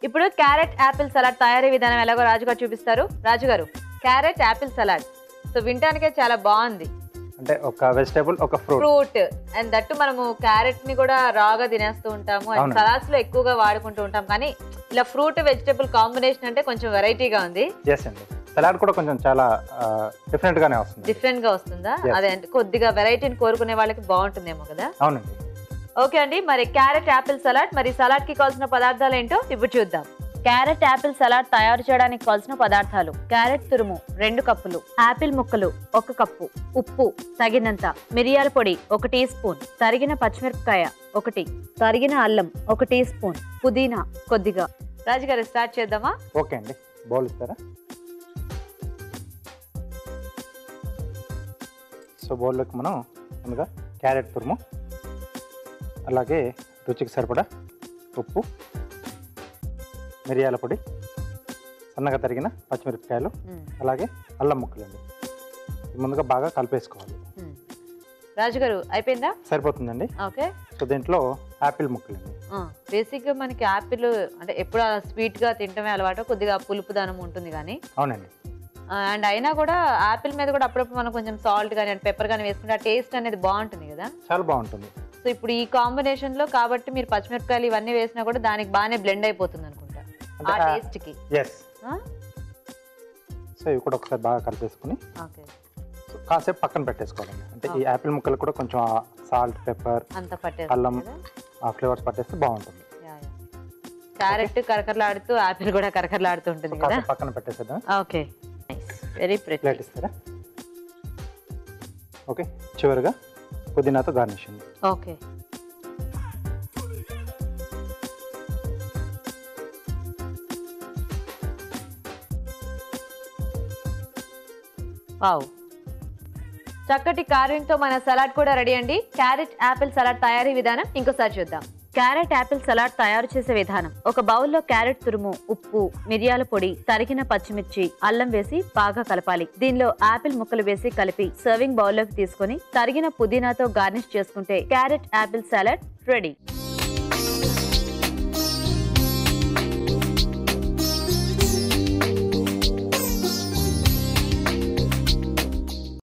ఇప్పుడు carrot Apple salad తయారీ విధానం ఎలాగో రాజుగారు చూపిస్తారు. రాజుగారు, క్యారెట్ యాపిల్ సలాడ్ సో వినటానికే చాలా బాగుంది. అంటే ఒక వెజిటేబుల్ ఒక ఫ్రూట్ అండ్ దట్టు మనము క్యారెట్ ని కూడా రాగా తినేస్తూ ఉంటాము అండ్ సలాడ్స్ లో ఎక్కువగా వాడుకుంటూ ఉంటాం. కానీ ఇలా ఫ్రూట్ వెజిటేబుల్ కాంబినేషన్ అంటే కొంచెం వెరైటీగా ఉంది. సలాడ్ కూడా కొంచెం చాలా డిఫరెంట్ గానే వస్తుంది. డిఫరెంట్ గా వస్తుందా? అదే అంటే కొద్దిగా వెరైటీని కోరుకునే వాళ్ళకి బాగుంటుందేమో కదా. అవునండి. ఓకే అండి, మరి క్యారెట్ యాపిల్ సలాడ్, మరి సలాడ్ కి కావాల్సిన పదార్థాలు ఏంటో ఇప్పుడు చూద్దాం. క్యారెట్ యాపిల్ సలాడ్ తయారు చేయడానికి కావాల్సిన పదార్థాలు: క్యారెట్ తురుము 2 కప్పులు, యాపిల్ ముక్కలు 1 కప్పు, ఉప్పు తగినంత, మిరియాల పొడి 1 టీ స్పూన్, తరిగిన పచ్చిమిరపకాయ 1, తరిగిన అల్లం 1 టీ స్పూన్, పుదీనా కొద్దిగా. రాజుగారు స్టార్ట్ చేద్దామా? ఓకే అండి, బౌల్ ఇస్తారా? సో బౌల్లోకి మనం ముందుగా క్యారెట్ తురుము, అలాగే రుచికి సరిపడా ఉప్పు, మిరియాల పొడి, సన్నగా తరిగిన పచ్చిమిరపకాయలు, అలాగే అల్లం ముక్కలండి. ముందుగా బాగా కలిపేసుకోవాలి. రాజుగారు అయిపోయిందా? సరిపోతుందండి. ఓకే. సో దీంట్లో యాపిల్ ముక్కలండి. బేసిక్గా మనకి యాపిల్ అంటే ఎప్పుడు స్వీట్గా తింటమే అలవాటు, కొద్దిగా పులుపు దానం ఉంటుంది కానీ. అవునండి. అండ్ అయినా కూడా యాపిల్ మీద కూడా అప్పుడప్పుడు మనం కొంచెం సాల్ట్ కానీ అండ్ పెప్పర్ కానీ వేసుకుంటే ఆ టేస్ట్ అనేది బాగుంటుంది కదా. చాలా బాగుంటుంది. సో ఇప్పుడు ఈ కాంబినేషన్ లో కాబట్టి మీరు పచ్చిమిరపకాయలు ఇవన్నీ వేసినా కూడా దానికి బాగానే బ్లెండ్ అయిపోతుంది అనుకుంటా ఆ టేస్ట్ కి. సో ఇవి కూడా ఒకసారి బాగా కలిపేసుకుని కాసేపు పక్కన పెట్టేసుకోవాలండి. అంటే ఈ యాపిల్ ముక్కలు కూడా కొంచెం సాల్ట్, పెప్పర్, అల్లం ఆ ఫ్లేవర్స్ పట్టేస్తే బాగుంటుంది. క్యారెట్ కరకరలాడుతూ యాపిల్ కూడా కరకరలాడుతూ ఉంటుంది కదా. పక్కన పెట్టేసేద్దాం. Okay, very pretty. ప్లేట్ ఇస్తారా? ఓకే, చివరిగా పుదీనాతో గార్నిష్ అండి. ఓకే. వావ్, చక్కటి కార్వింగ్ తో మన సలాడ్ కూడా రెడీ అండి. క్యారెట్ యాపిల్ సలాడ్ తయారీ విధానం ఇంకోసారి చూద్దాం. క్యారెట్ యాపిల్ సలాడ్ తయారు చేసే విధానం: ఒక బౌల్లో క్యారెట్ తురుము, ఉప్పు, మిరియాల పొడి, తరిగిన పచ్చిమిర్చి, అల్లం వేసి బాగా కలపాలి. దీనిలో యాపిల్ ముక్కలు వేసి కలిపి సర్వింగ్ బౌల్లోకి తీసుకొని తరిగిన పుదీనాతో గార్నిష్ చేసుకుంటే క్యారెట్ యాపిల్ సలాడ్ రెడీ.